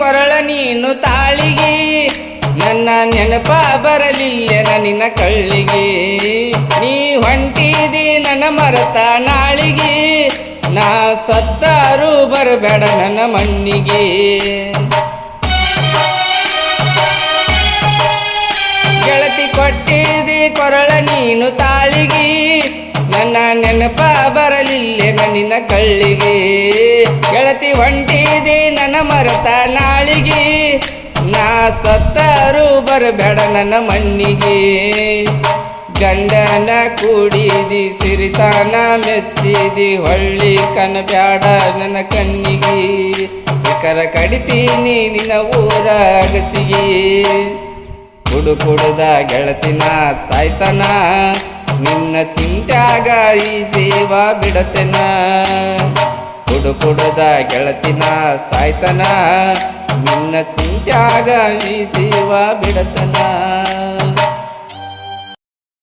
ಕೊರಳ ನೀನು ತಾಳಿಗೆ ನನ್ನ ನೆನಪ ಬರಲಿಲ್ಲ ನಿನ್ನ ಕಳ್ಳಿಗೆ ನೀ ಹೊಂಟಿದಿ ನನ್ನ ಮರತ ನಾಳಿಗೆ ನಾ ಸತ್ತಾರು ಬರಬೇಡ ನನ್ನ ಮಣ್ಣಿಗೆ ಗೆಳತಿ ಕೊಟ್ಟಿದಿ ಕೊರಳ ನೀನು ತಾಳಿಗೆ ನನ್ನ ನೆನಪ ಬರಲಿಲ್ಲ ನಿನ್ನ ಕಳ್ಳಿಗೆ ಗೆಳತಿ ಹೊಂಟಿದಿ ನನ್ನ ಮರತ ನಾಳಿಗೆ ನಾ ಸತ್ತಾರು ಬರಬೇಡ ನನ್ನ ಮಣ್ಣಿಗೆ ಗಂಡನ ಕೂಡಿದಿ ಸಿರಿತಾನ ಮೆಚ್ಚಿದಿ ಹೊಳ್ಳಿ ಕನಬ್ಯಾಡ ನನ್ನ ಕಣ್ಣಿಗೆ ಶಿಖರ ಕಡಿತೀನಿ ನಿನ್ನ ಊರ ಅಗಸಿಗೆ ಕುಡುದ ಗೆಳತಿನ ಸಾಯ್ತನ ನಿನ್ನ ಚಿಂತ್ಯಾಗ ಈ ಜೀವ ಬಿಡತೆನ ಕುಡುದ ಗೆಳತಿನ ಸಾಯ್ತನ ನಿನ್ನ ಚಿಂತ್ಯಾಗ ಈ ಜೀವ ಬಿಡತನ